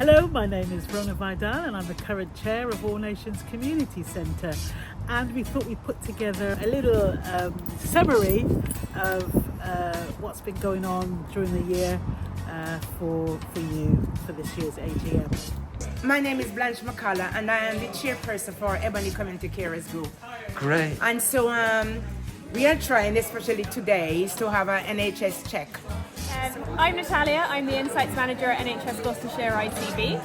Hello, my name is Rona Vidal and I'm the current chair of All Nations Community Centre, and we thought we'd put together a little summary of what's been going on during the year for you for this year's AGM. My name is Blanche McCullough and I am the chairperson for Ebony Community Carers Group. Great. And so we are trying, especially today, is to have an NHS check. I'm Natalia, I'm the Insights Manager at NHS Gloucestershire ICB,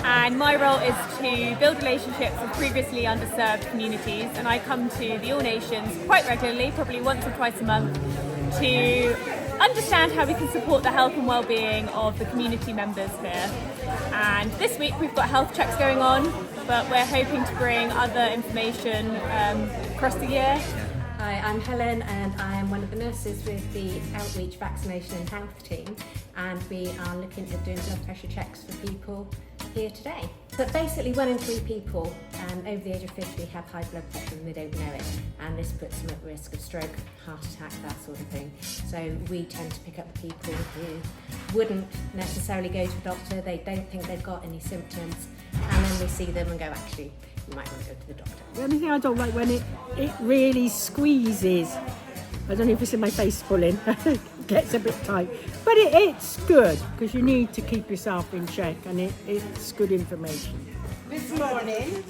and my role is to build relationships with previously underserved communities, and I come to the All Nations quite regularly, probably once or twice a month, to understand how we can support the health and well-being of the community members here. And this week we've got health checks going on, but we're hoping to bring other information across the year. Hi, I'm Helen and I am one of the nurses with the Outreach Vaccination and Health team, and we are looking at doing blood pressure checks for people here today. But basically 1 in 3 people over the age of 50 have high blood pressure and they don't know it, and this puts them at risk of stroke, heart attack, that sort of thing. So we tend to pick up the people who wouldn't necessarily go to a doctor, they don't think they've got any symptoms, and then we see them and go, actually, you might want to go to the doctor. The only thing I don't like when it really squeezes. I don't know if it's in my face pulling. It gets a bit tight. But it's good because you need to keep yourself in check, and it's good information. This morning,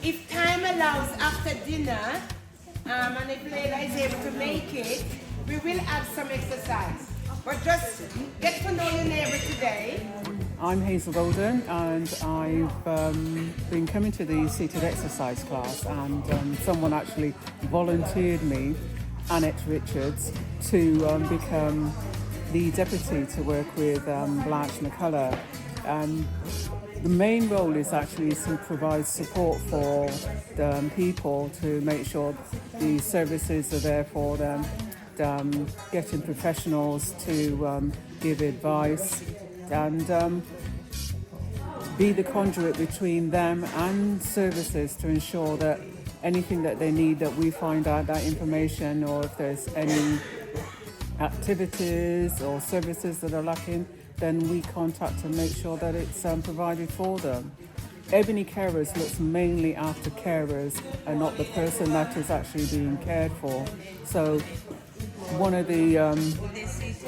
if time allows after dinner, and if Leila is able to make it, we will have some exercise. But just get to know your neighbour today. I'm Hazel Golden and I've been coming to the seated exercise class, and someone actually volunteered me, Annette Richards, to become the deputy to work with Blanche McCullough. The main role is actually to provide support for the people, to make sure the services are there for them, getting professionals to give advice and be the conduit between them and services to ensure that anything that they need, that we find out that information, or if there's any activities or services that are lacking, then we contact and make sure that it's provided for them. Ebony Carers looks mainly after carers and not the person that is actually being cared for. So one of the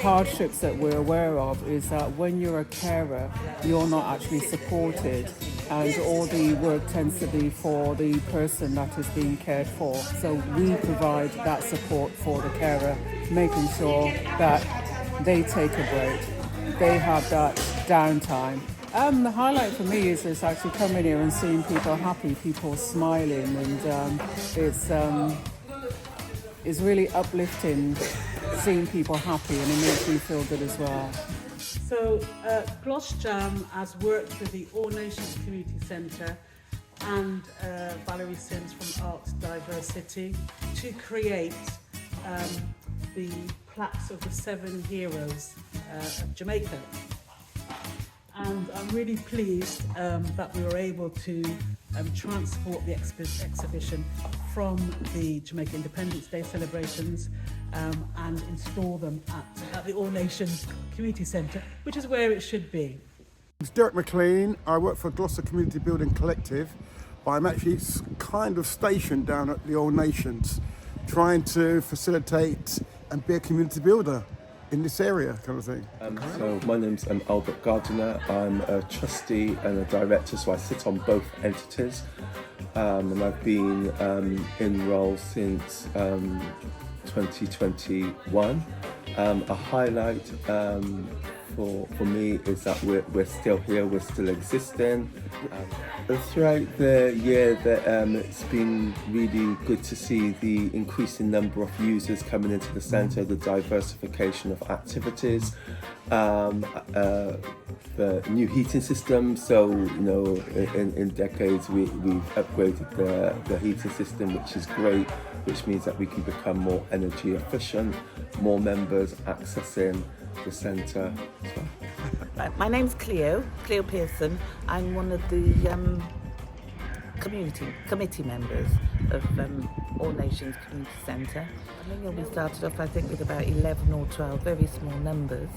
hardships that we're aware of is that when you're a carer, you're not actually supported, and all the work tends to be for the person that is being cared for. So we provide that support for the carer, making sure that they take a break, they have that downtime. The highlight for me is actually coming here and seeing people happy, people smiling, and it's really uplifting seeing people happy, and it makes me feel good as well. So GlossJam has worked with the All Nations Community Centre and Valerie Sims from Arts Diversity to create the plaques of the 7 heroes of Jamaica. And I'm really pleased that we were able to transport the exhibition from the Jamaica Independence Day celebrations and install them at the All Nations Community Centre, which is where it should be. It's Derek McLean. I work for Gloucester Community Building Collective, but I'm actually kind of stationed down at the All Nations, trying to facilitate and be a community builder in this area, kind of thing. So my name's Albert Gardiner. I'm a trustee and a director, so I sit on both entities, and I've been in role since 2021. A highlight for me is that we're still here, we're still existing. Throughout the year, it's been really good to see the increasing number of users coming into the centre, the diversification of activities, the new heating system. So, you know, in decades we've upgraded the heating system, which is great, which means that we can become more energy efficient, more members accessing the centre as well. My name's Cleo Pearson. I'm one of the committee members of All Nations Community Centre. I think we started off, with about 11 or 12 very small numbers.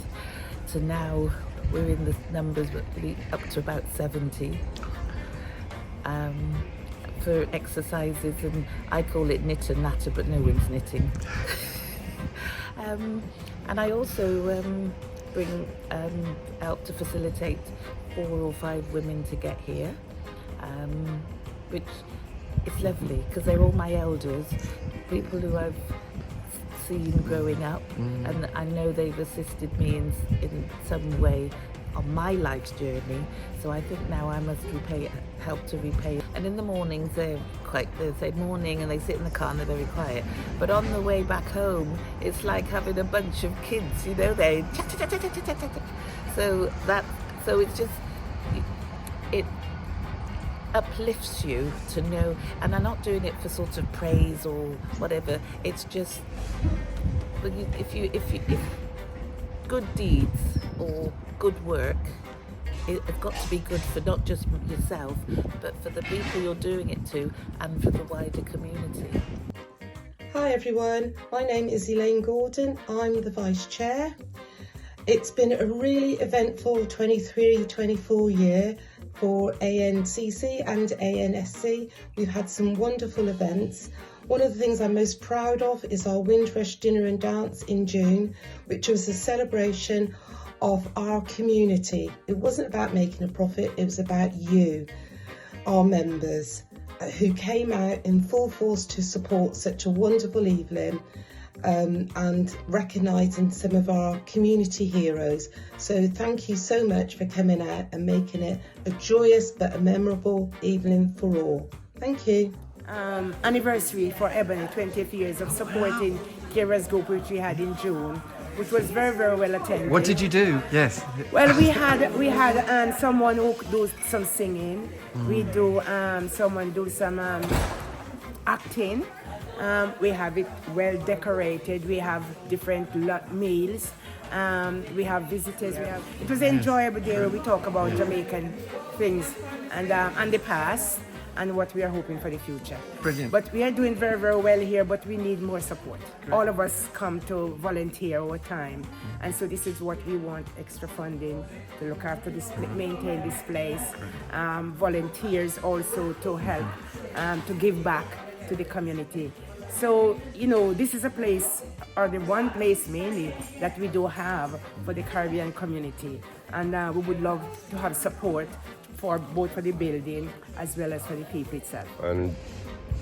to now we're in the numbers up to about 70 for exercises, and I call it knit and natter, but no one's knitting. And I also bring help to facilitate 4 or 5 women to get here, which is lovely because they're all my elders, people who I've seen growing up, and I know they've assisted me in some way on my life's journey. So I think now I must help to repay. And in the mornings they say morning, and they sit in the car and they're very quiet. But on the way back home, it's like having a bunch of kids, you know, they so it's just, it uplifts you to know, and I'm not doing it for sort of praise or whatever. It's just, if good deeds or good work, it's got to be good for not just yourself, but for the people you're doing it to and for the wider community. Hi everyone, my name is Elaine Gordon. I'm the Vice Chair. It's been a really eventful 23-24 year for ANCC and ANSC. We've had some wonderful events. One of the things I'm most proud of is our Windrush Dinner and Dance in June, which was a celebration of our community. It wasn't about making a profit, it was about you, our members, who came out in full force to support such a wonderful evening, and recognising some of our community heroes. So thank you so much for coming out and making it a joyous but a memorable evening for all. Thank you. Anniversary for Ebony, 20th years of supporting Kira's group, which we had in June, which was very, very well attended. What did you do? Yes. Well, we had someone who do some singing. We do someone do some acting. We have it well decorated. We have different meals. We have visitors. It was an enjoyable day where we talk about Jamaican things and the past and what we are hoping for the future. Brilliant. But we are doing very, very well here, but we need more support. Great. All of us come to volunteer our time, and so this is what we want: extra funding to look after this, maintain this place, volunteers also to help, to give back to the community. So, you know, this is a place, or the one place mainly, that we do have for the Caribbean community. And we would love to have support for both for the building as well as for the people itself. And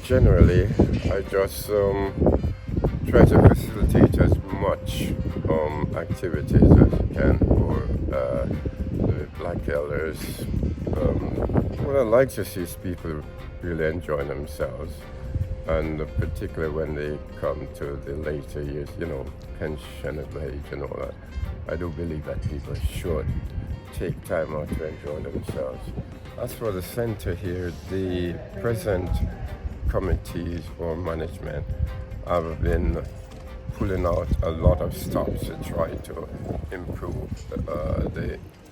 generally, I just try to facilitate as much activities as you can for the Black Elders. What I like to see is people really enjoy themselves, and particularly when they come to the later years, you know, pensionable age and all that. I do believe that people should take time out to enjoy themselves. As for the center here, the present committees or management have been pulling out a lot of stops to try to improve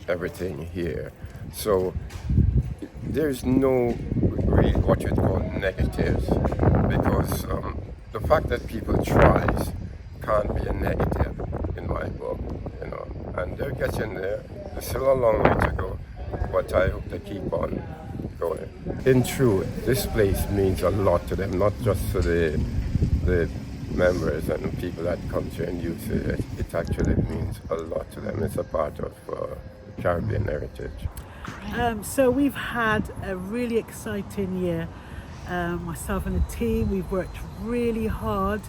everything here. So there's no really what you'd call negatives, because the fact that people tries can't be a negative in my book, you know, and they're getting there. There's still a long way to go, but I hope they keep on going. In truth, this place means a lot to them, not just to the members and the people that come to and use it. It actually means a lot to them. It's a part of Caribbean heritage. So we've had a really exciting year. Myself and the team, we've worked really hard,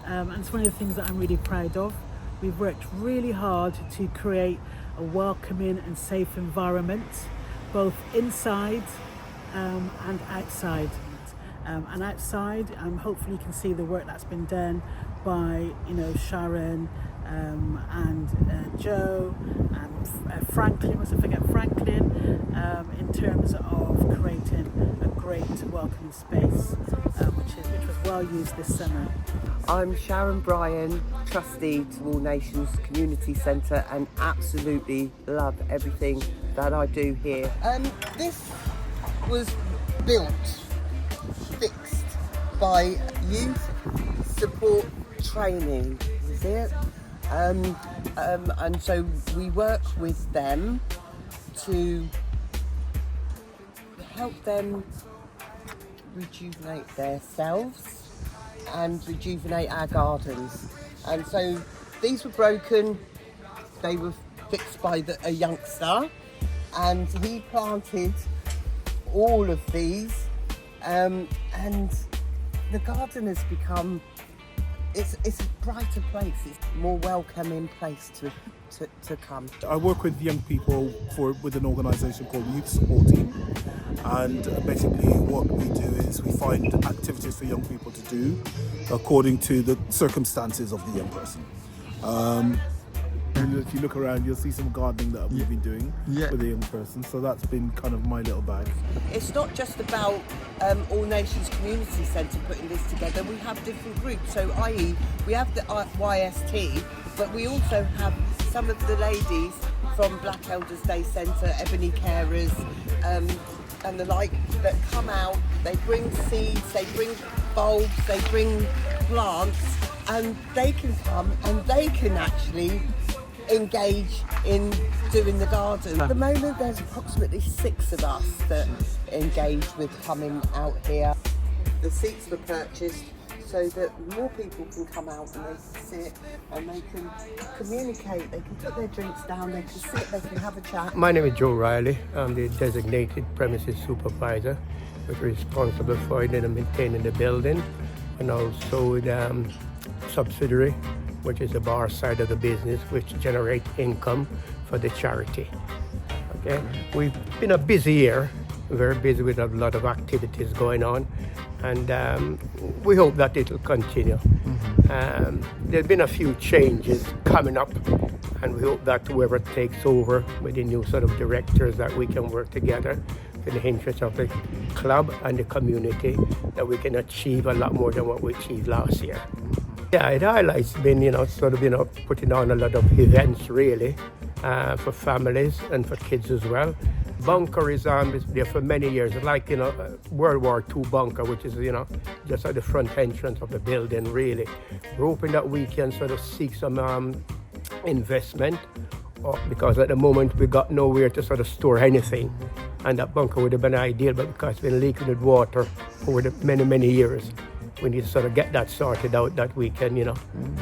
and it's one of the things that I'm really proud of. We've worked really hard to create a welcoming and safe environment, both inside and outside. And outside, hopefully you can see the work that's been done by, you know, Sharon and Joe and Franklin, must I forget Franklin, in terms of creating a great welcoming space, which was well used this summer. I'm Sharon Bryan, trustee to All Nations Community Centre, and absolutely love everything that I do here. This was built, fixed by Youth Support Training, is it? And so we work with them to help them rejuvenate themselves and rejuvenate our gardens. And so these were broken, they were fixed by a youngster, and he planted all of these, and the garden has become, it's a brighter place, it's a more welcoming place to come. I work with young people with an organisation called Youth Support Team, and basically what we do is we find activities for young people to do according to the circumstances of the young person. If you look around, you'll see some gardening that we've been doing with a young person, so that's been kind of my little bag. It's not just about All Nations Community Centre putting this together. We have different groups, so i.e. we have the YST, but we also have some of the ladies from Black Elders Day Centre, Ebony Carers, and the like, that come out. They bring seeds, they bring bulbs, they bring plants, and they can come and they can actually engage in doing the garden. At the moment there's approximately 6 of us that engage with coming out here. The seats were purchased so that more people can come out and they can sit and they can communicate, they can put their drinks down, they can sit, they can have a chat. My name is Joe Riley. I'm the designated premises supervisor, which is responsible for maintaining the building, and also the subsidiary, which is the bar side of the business, which generates income for the charity. Okay, we've been a busy year, very busy with a lot of activities going on, and we hope that it will continue. There's been a few changes coming up, and we hope that whoever takes over with the new sort of directors, that we can work together for the interest of the club and the community, that we can achieve a lot more than what we achieved last year. Yeah, it highlights been, putting on a lot of events really for families and for kids as well. Bunker is there for many years, like World War II bunker, which is just at the front entrance of the building really. We're hoping that we can sort of seek some investment, because at the moment we got nowhere to sort of store anything, and that bunker would have been ideal, but because it's been leaking with water over the many years, we need to sort of get that sorted out, that we can,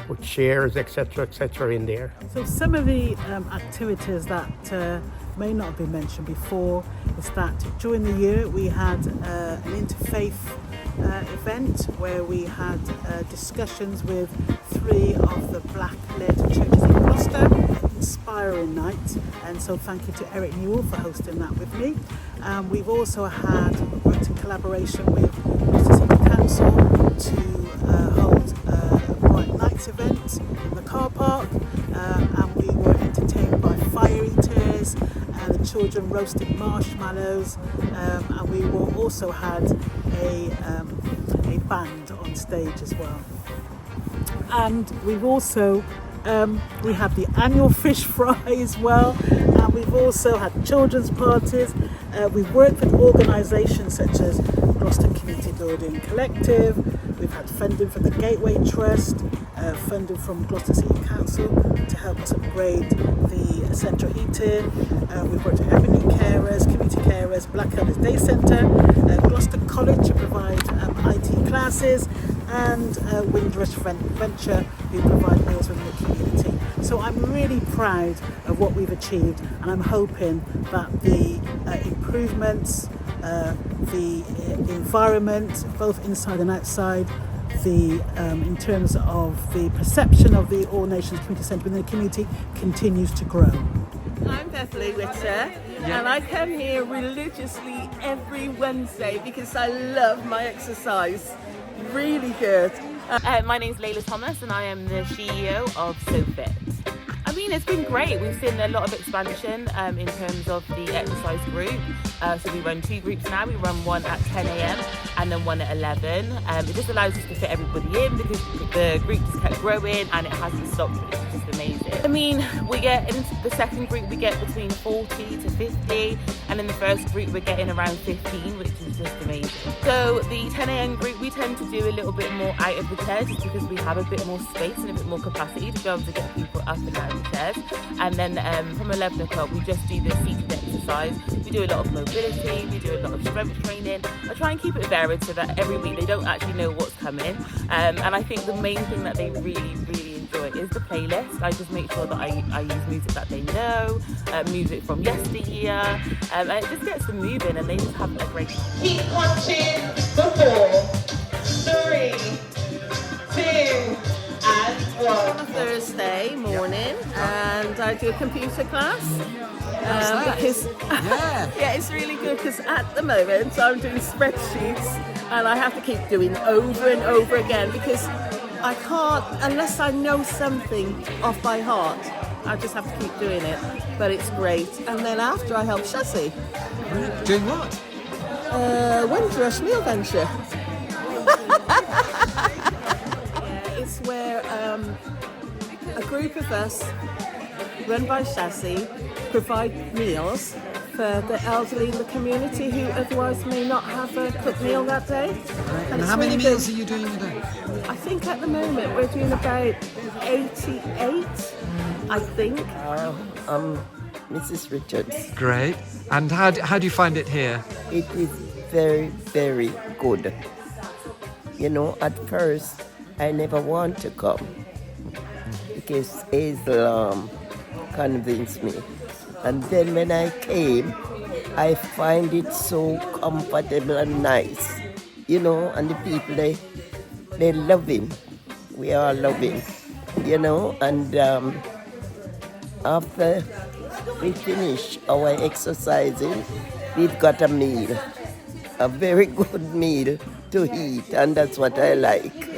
put chairs, etc., in there. So some of the activities that may not have been mentioned before is that during the year we had an interfaith event where we had discussions with 3 of the black-led churches in Gloucester, inspiring night, and so thank you to Eric Newell for hosting that with me. We've also worked in collaboration with Gloucester City Council to hold a Bright Nights event in the car park, and we were entertained by fire eaters, and the children roasted marshmallows, and we also had a band on stage as well. And we've also we have the annual fish fry as well, and we've also had children's parties. We've worked with organisations such as Gloucester Community Building Collective. We've had funding from the Gateway Trust, funding from Gloucester City Council to help us upgrade the central heating. We've worked with Ebony Carers, Community Carers, Black Elders Day Centre, Gloucester College to provide IT classes, and Windrush Venture, who provide meals within the community. So I'm really proud of what we've achieved, and I'm hoping that the improvements, the environment, both inside and outside, in terms of the perception of the All Nations Community Centre within the community, continues to grow. I'm Beverly Witter, and I come here religiously every Wednesday because I love my exercise. Really good. My name's Layla Thomas, and I am the CEO of SoFit. I mean, it's been great. We've seen a lot of expansion in terms of the exercise group. So we run 2 groups now. We run one at 10 a.m. and then one at 11. It just allows us to fit everybody in because the group just kept growing and it hasn't stopped. It's just amazing. I mean, we get in the second group, we get between 40 to 50. and in the first group we're getting around 15, which is just amazing. So the 10 a.m. group, we tend to do a little bit more out of the chairs just because we have a bit more space and a bit more capacity to be able to get people up and out of the chairs. And then from 11 o'clock we just do the seated exercise. We do a lot of mobility, we do a lot of strength training. I try and keep it varied so that every week they don't actually know what's coming. And I think the main thing that they really enjoy is the playlist. I just make sure that I use music that they know, music from yesteryear, and it just gets them moving and they just have a great time. Keep punching the 4, 3, 2, and 1. On a Thursday morning, and I do a computer class. Because yeah, it's really good because at the moment I'm doing spreadsheets and I have to keep doing over and over again because I can't, unless I know something off by heart, I just have to keep doing it. But it's great. And then after I help Shazzy. Doing what? Windrush Meal Venture. It's where a group of us, run by Shazzy, provide meals for the elderly in the community who otherwise may not have a cooked meal that day. And how many meals are you doing a day? I think at the moment we're doing about 88, I think. Mrs. Richards. Great. And how do you find it here? It is very, very good. You know, at first I never want to come because Islam convinced me. And then when I came, I find it so comfortable and nice, you know, and the people, they love him. We all love him, you know, and after we finish our exercising, we've got a meal, a very good meal to eat, and that's what I like.